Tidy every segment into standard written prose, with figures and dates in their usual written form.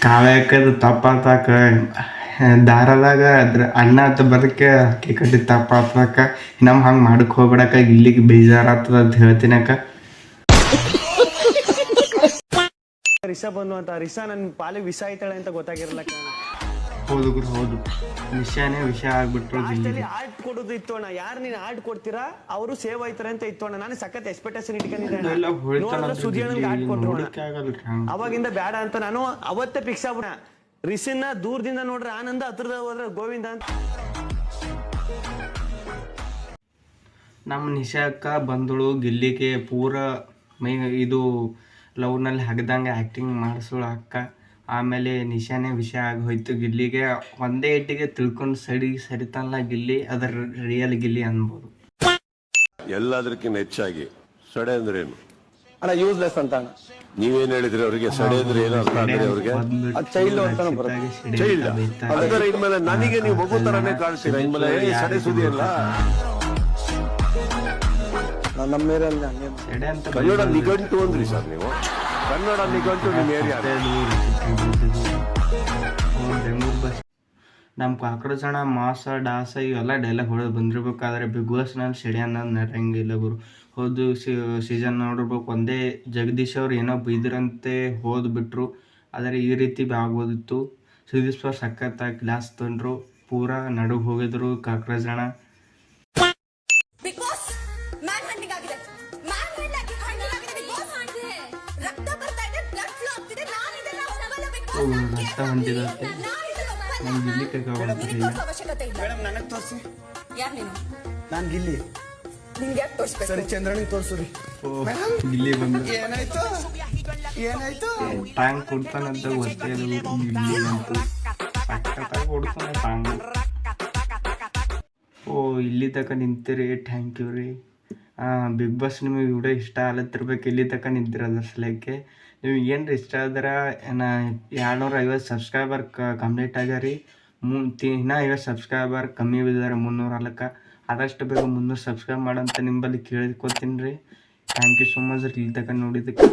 ಕಾವ್ಯಾಕದು ತಪ್ಪಾತಾಕ ದಾರದಾಗ ಅದ್ರ ಅಣ್ಣ ಅಂತ ಬದಕ್ಕೆ ಅಕ್ಕಿ ಕಟ್ಟಿ ತಪ್ಪಾತಾಕ ನಮ್ಮ ಹಂಗೆ ಮಾಡಕ್ಕೆ ಹೋಗ್ಬಿಡಕ ಇಲ್ಲಿಗೆ ಬೇಜಾರಾಗ್ತದ ಅಂತ ಹೇಳ್ತೀನಕ್ಕ. ರಿಷಾ ಬಂದು ಅಂತ ರಿಷಾ ನನ್ನ ಪಾಲಿಗೆ ವಿಷ ಆಯ್ತಾಳೆ ಅಂತ ಗೊತ್ತಾಗಿರಲ್ಲ. ಹೌದು ಗುರು ಹೌದು, ವಿಷಯ ಆಗ್ಬಿಟ್ರು. ಆರ್ಟ್ ಕೊಡೋದು ಇತ್ತು ಅಣ್ಣ, ಯಾರು ನೀನು ಆರ್ಟ್ ಕೊಡ್ತೀರಾ ಅವರು ಸೇವ್ ಆಯ್ತಾರೆ ಅಂತ ಇತ್ತು ಅಣ್ಣ. ನಾನು ಸಖತ್ ಎಕ್ಸ್ಪೆಕ್ಟೇಷನ್ ಇಟ್ಕೊಂಡಿದ್ದೆ. ಸುದ್ದಿ ಆರ್ಟ್ ಕೊಟ್ರು ಅವಾಗಿಂದ ಬೇಡ ಅಂತ ನಾನು ಅವತ್ತೇ ಫಿಕ್ಸ್ ಆಗ್ಬಿಡ. ರಿಷನ್ನ ದೂರದಿಂದ ನೋಡ್ರೆ ಆನಂದ, ಹತ್ರದ ಹೋದ್ರೆ ಗೋವಿಂದ ಅಂತ. ನಮ್ಮ ನಿಶಾಕ್ಕ ಬಂದಳು ಗಿಲ್ಲಿಗೆ ಪೂರ ಮೈ ಇದು ಲವ್ನಲ್ಲಿ ಹಗ್ದಂಗೆ ಆ್ಯಕ್ಟಿಂಗ್ ಮಾಡಿಸೋಳು ಅಕ್ಕ. ಆಮೇಲೆ ನಿಶಾನೇ ವಿಷಯ ಆಗೋಯ್ತು ಗಿಲ್ಲಿಗೆ. ಒಂದೇ ಇಟ್ಟಿಗೆ ತಿಳ್ಕೊಂಡು ಸರಿತಲ್ಲ ಗಿಲ್ಲಿ, ಅದರ ರಿಯಲ್ ಗಿಲ್ಲಿ ಅನ್ಬೋದು. ಎಲ್ಲದಕ್ಕಿಂತ ಹೆಚ್ಚಾಗಿ ಸಡೆ ಅಂದ್ರೆ ಏನು ಅಣ್ಣ ಯೂಸ್ಲೆಸ್ ಅಂತ ಅಣ್ಣ. ನೀವೇನ್ ಹೇಳಿದ್ರಿ ಅವ್ರಿಗೆ? ಸಡೆ ಅಂದ್ರೆ ಏನು ಅರ್ಥ ಅಂದ್ರೆ ಅವ್ರಿಗೆ ಚೈಲ್ಡ್ ಅದರ ಇನ್ಮೇಲೆ ನನಗೆ ನೀವು ಮಗು ತರನೇ ಕಾಣಿಸ್ತೀರ. ಇನ್ಮೇಲೆ ಸಡೆ ಸುದ್ದಿ ಅಲ್ಲ. ನಮ್ಮ ಕನ್ನಡ ನಿಘಂಟು ಅಂದ್ರಿ ಸರ್ ನೀವು. ಕನ್ನಡ ನಿಘಂಟು ನಿಮ್ಮ ಏರಿಯಾ. ಬೆಂಗಳೂರು ಬಸ್ ನಮ್ಮ ಕಾಕ್ರೋಚಣ ಮಾಸ ಡಾಸ ಇವೆಲ್ಲ ಡೈಲಾಗ್ ಹೊಡೆದು ಬಂದಿರ್ಬೇಕಾದ್ರೆ ಬಿಗ್ ಬಾಸ್ನಲ್ಲಿ ಸೆಡೆ ಅನ್ನೋದು ನಡಂಗಿಲ್ಲ ಗುರು. ಹೋದು ಸೀಸನ್ ನೋಡಿರ್ಬೇಕು, ಒಂದೇ ಜಗದೀಶ್ ಅವ್ರು ಏನೋ ಬೈದ್ರಂತೆ ಹೋದ್ಬಿಟ್ರು. ಆದರೆ ಈ ರೀತಿ ಆಗ್ಬೋದಿತ್ತು. ಸುದೀಪ್ ಸರ್ ಸಖತ್ತಾಗಿ ಕ್ಲಾಸ್ ತಂದರು, ಪೂರಾ ನಡುಗೆ ಹೋಗಿದ್ರು ಕಾಕ್ರೋಚಣ. ರಕ್ತ ಹೊಂಟಿದಂತೆ ನಾನು ಗಿಲ್ಲಿ ಕೈಗೊಳ್ತಿಲ್ಲ. ನನಗೆ ತೋರಿಸಿ. ನಾನು ಗಿಲ್ಲಿ. ಸರಿ ಚಂದ್ರನಿಗೆ ತೋರಿಸ್ರಿ. ಗಿಲ್ಲಿ ಬಂದು ಏನಾಯ್ತು ಟ್ಯಾಂಕ್ ಕೊಡ್ತಾನಂತ ಗೊತ್ತೇ ಇಲ್ಲ. ಗಿಲ್ಲಿ ಅಂತೂ ಸಖತ್ತಾಗಿ ಕೊಡ್ತಾನೆ ಟ್ಯಾಂಕ್. ಓ ಇಲ್ಲಿ ತನಕ ನಿಂತಿರಿ, ಥ್ಯಾಂಕ್ ಯು ರೀ. ಬಿಗ್ ಬಾಸ್ ನಿಮಗೆ ವಿಡಿಯೋ ಇಷ್ಟ ಆಲತ್ತಿರ್ಬೇಕು, ಇಲ್ಲಿ ತನಕ ನಿಂತಿರೋದ್ರ ಸಲಕ್ಕೆ. ನಿಮ್ಗೆ ಏನು ಇಷ್ಟ ಆದ್ರೆ 250 ಸಬ್ಸ್ಕ್ರೈಬರ್ ಕಂಪ್ಲೀಟ್ ಆಗ್ಯಾರಿ. ಇನ್ನೂ 50 ಸಬ್ಸ್ಕ್ರೈಬರ್ ಕಮ್ಮಿ ಬಿದ್ದಾರೆ, 300 ಅಲ್ಲಕ್ಕ. ಆದಷ್ಟು ಬೇಗ 300 ಸಬ್ಸ್ಕ್ರೈಬ್ ಮಾಡಂತ ನಿಂಬಲ್ಲಿ ಕೇಳ್ಕೊತೀನಿ ರೀ. ಥ್ಯಾಂಕ್ ಯು ಸೋ ಮಚ್ ಇಲ್ಲಿ ತನಕ ನೋಡಿದ್ದಕ್ಕೆ.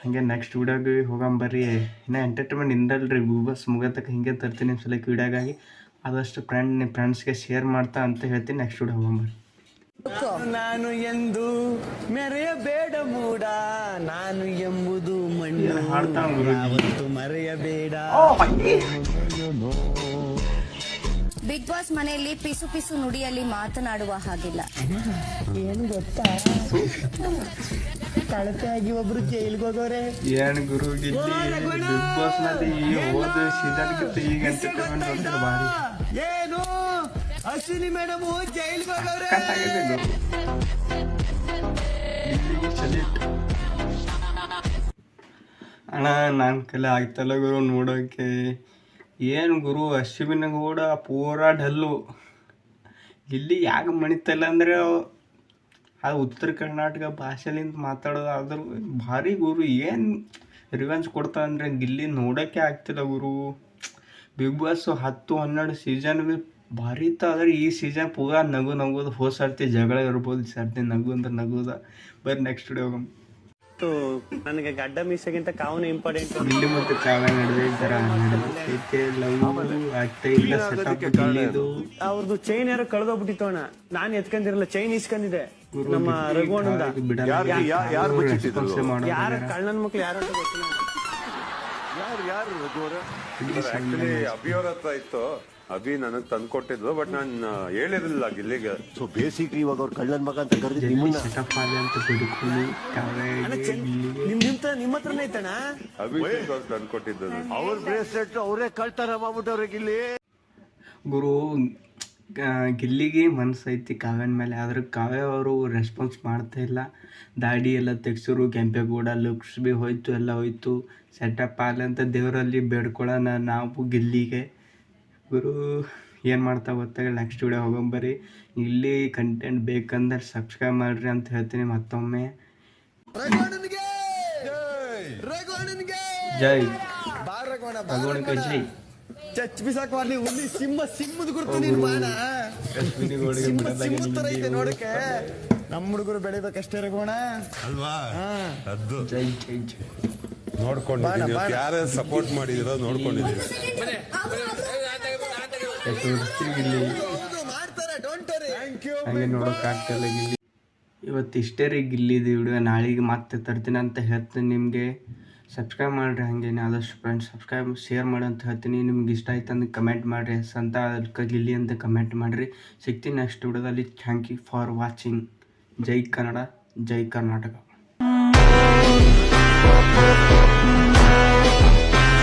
ಹಾಗೆ ನೆಕ್ಸ್ಟ್ ವಿಡಿಯೋಗೆ ಹೋಗಂಬರ್ರಿ. ಇನ್ನೂ ಎಂಟರ್ಟೈನ್ಮೆಂಟ್ ಇಂದಲ್ರಿ ಬಿಗ್ ಬಾಸ್ ಮುಗತಕ್ಕ ಹಿಂಗೆ ತರ್ತೀನಿ ನಿಮ್ಮ ಸಲಕ್ಕೆ ವಿಡಿಯೋಗಾಗಿ. ಆದಷ್ಟು ಫ್ರೆಂಡ್ಸ್ಗೆ ಶೇರ್ ಮಾಡ್ತಾ ಅಂತ ಹೇಳ್ತೀನಿ. ನೆಕ್ಸ್ಟ್ ವಿಡಿಯೋ ಹೋಗಂಬರ್ರಿ. ನಾನು ಎಂದು ಮೆರೆಯಬೇಡ ಮೂಡ, ನಾನು ಎಂಬುದು ಮಣ್ಣು ಯಾವತ್ತು ಮರೆಯಬೇಡ. ಬಿಗ್ ಬಾಸ್ ಮನೆಯಲ್ಲಿ ಪಿಸು ಪಿಸು ನುಡಿಯಲ್ಲಿ ಮಾತನಾಡುವ ಹಾಗಿಲ್ಲ. ಏನು ಗೊತ್ತಾ, ಕಳಪೆ ಆಗಿ ಒಬ್ರು ಜೈಲ್ಗೆ ಹೋಗೋರೆ. ಏನು ಗುರು ಬಿಗ್ ಬಾಸ್ ನಲ್ಲಿ ಹೋದ ಸೀಸನ್ಗಿಂತ ಈಗ ಎಂಟರ್ಟೈನ್ಮೆಂಟ್ ಹೊಂದಿಲ್ಲ ಭಾರಿ. ಏನು ಅಶ್ವಿನಿ ಮೇಡಮ್ ಜೈಲ್ಗೆ ಹೋಗೋರೆ. ಅಣ್ಣ ನನ್ನ ಕೈಲಿ ಆಗ್ತಲ್ಲ ಗುರು ನೋಡೋಕೆ. ಏನು ಗುರು ಅಶ್ವಿನ ಕೂಡ ಪೂರಾ ಡಲ್ಲು. ಇಲ್ಲಿ ಯಾಕೆ ಮಣಿತಲ್ಲ ಅಂದರೆ ಅದು ಉತ್ತರ ಕರ್ನಾಟಕ ಭಾಷೆಲಿಂದ ಮಾತಾಡೋದು. ಆದ್ರೂ ಭಾರಿ ಗುರು ಏನು ರಿವೆಂಜ್ ಕೊಡ್ತಾ ಅಂದರೆ ಗಿಲ್ಲಿ ನೋಡೋಕ್ಕೆ ಆಗ್ತಿಲ್ಲ ಗುರು. ಬಿಗ್ ಬಾಸ್ 10-12 ಸೀಸನ್ ಭಾರಿ ಇತ್ತು. ಆದರೆ ಈ ಸೀಸನ್ ಪೂರಾ ನಗೋದು. ಹೋದ ಸರ್ತಿ ಜಗಳ ಇರ್ಬೋದು, ಈ ಸರ್ತಿ ನಗು ಅಂದ್ರೆ ನಗೋದ. ಬರ್ರಿ ನೆಕ್ಸ್ಟ್ ವಿಡಿಯೋ ಹೋಗಮ್. ನನಗೆ ಗಡ್ಡ ಮೀಸೆಗಿಂತ ಕಾವನ ಇಂಪಾರ್ಟೆಂಟ್. ಗಿಲ್ಲಿ ಮತ್ತು ಕಾವ್ಯ ನಡುವೆ ಈ ಥರ ನಡೆದೈತೆ. ಲವ್ ಆಗ್ತಾ ಇಲ್ಲ. ಸೆಟಪ್ ಗಿಲ್ಲಿದು ಅವ್ರದ್ದು ಚೈನ್ ಯಾರೋ ಕಳೆದೋಗ್ಬಿಟ್ಟಿತ್ತು ಅಣ್ಣ. ನಾನು ಎತ್ಕೊಂಡಿರಲ್ಲ, ಚೈನ್ ಇಸ್ಕೊಂಡಿದ್ದೆ ನಮ್ಮ ರಘುವಣ್ಣಿಂದ. ಯಾರ ಕಳ್ಳನ ಮಕ್ಳು ಯಾರು ಅಂತ ಗೊತ್ತಿಲ್ಲ. ಅಭಿಯವ್ರ ಹತ್ರ ಇತ್ತು. ಅಭಿ ನನಗ್ ತಂದ್ಕೊಟ್ಟಿದ್ಲು, ಬಟ್ ನಾನು ಹೇಳಿರಲಿಲ್ಲ ಗಿಲ್ಲಿಗೆ. ಸೊ ಬೇಸಿಕ್ಲಿ ಇವಾಗ ಅವ್ರ ಕಳ್ಳನ ಮಗ ಅಂತ ಕರೆದಿದ್ದು ನಿಮ್ಮನ್ನ. ಸೆಟಪ್ ಆಗಿ ಅಂತ ಬಿಡ್ಕೊಂಡು ನಿಮ್ಮ ಹತ್ರನೇ ಐತಣ್ಣ. ಅಭಿ ತಂದ್ಕೊಟ್ಟಿದ್ದು. ಅವ್ರ ಬ್ರೇಸ್ಲೆಟ್ ಅವರೇ ಕಳ್ತಾರ ಮಾಡ್ಬಿಟ್ಟವ್ರೆ ಗಿಲ್ಲಿ. ಗುರು ಗಿಲ್ಲಿಗೆ ಮನಸ್ಸೈತಿ ಕಾವ್ಯನ ಮೇಲೆ, ಆದ್ರೆ ಕಾವ್ಯ ಅವರು ರೆಸ್ಪಾನ್ಸ್ ಮಾಡ್ತಾ ಇಲ್ಲ. ದಾಡಿ ಎಲ್ಲ ತೆಗ್ಸೋರು, ಕೆಂಪೇಗೌಡ ಲುಕ್ಸ್ ಭೀ ಹೋಯ್ತು, ಎಲ್ಲ ಹೋಯ್ತು. ಸೆಟಪ್ ಆಗಲಿ ಅಂತ ದೇವರಲ್ಲಿ ಬೇಡ್ಕೊಳ್ಳೋಣ ನಾವು ಗಿಲ್ಲಿಗೆ. ಗುರು ಏನು ಮಾಡ್ತಾ ಗೊತ್ತಾಗ ನೆಕ್ಸ್ಟ್ ವಿಡಿಯೋ ಹೋಗಂಬರಿ. ಇಲ್ಲಿ ಕಂಟೆಂಟ್ ಬೇಕಂದ್ರೆ ಸಬ್ಸ್ಕ್ರೈಬ್ ಮಾಡಿರಿ ಅಂತ ಹೇಳ್ತೀನಿ ಮತ್ತೊಮ್ಮೆ. ಜೈ ರಘುವಣ್ಣ ಜೈ. ಚಚ್ ಬಿಸಾಕಿ ಹುಲಿ ಸಿಂಹದ ಗುರುತು ನೀನು ಬಾಣ. ಸಿಂಹದ ತರ ಐತೆ ನೋಡಕ್ಕೆ. ನಮ್ಮ ಹುಡುಗರು ಬೆಳಿಬೇಕಷ್ಟೇ ರಘುವಣ್ಣ ಅಲ್ವಾ. ಜೈ ಜೈ ಜೈ. ನೋಡ್ಕೊಂಡಿದ್ದೀನಿ ಯಾರೇ ಸಪೋರ್ಟ್ ಮಾಡಿದಿರೋ ನೋಡ್ಕೊಂಡಿದ್ದೀನಿ. ತೋರಿಸ್ತೀವಿ ಗಿಲ್ಲಿ ಹಂಗೆ ನೋಡೋಕ್ಕಾಗ್ತಿಲ್ಲ ಗಿಲ್ಲಿ. ಇವತ್ತು ಇಷ್ಟೇ ರೀ ಗಿಲ್ಲಿದು ವಿಡಿಯೋ. ನಾಳೆಗೆ ಮತ್ತೆ ತರ್ತೀನಿ ಅಂತ ಹೇಳ್ತೀನಿ ನಿಮಗೆ. ಸಬ್ಸ್ಕ್ರೈಬ್ ಮಾಡಿರಿ, ಹಾಗೇನೆ ಆದಷ್ಟು ಫ್ರೆಂಡ್ಸ್ ಸಬ್ಸ್ಕ್ರೈಬ್ ಶೇರ್ ಮಾಡಿ ಅಂತ ಹೇಳ್ತೀನಿ. ನಿಮ್ಗೆ ಇಷ್ಟ ಆಯ್ತು ಅಂದ್ರೆ ಕಮೆಂಟ್ ಮಾಡಿರಿ, ಸಂತ ಅದಕ್ಕೆ ಗಿಲ್ಲಿ ಅಂತ ಕಮೆಂಟ್ ಮಾಡಿರಿ. ಸಿಗ್ತೀನಿ ನೆಕ್ಸ್ಟ್ ವಿಡಿಯೋದಲ್ಲಿ. Thank you for watching. ಜೈ ಕನ್ನಡ, ಜೈ ಕರ್ನಾಟಕ.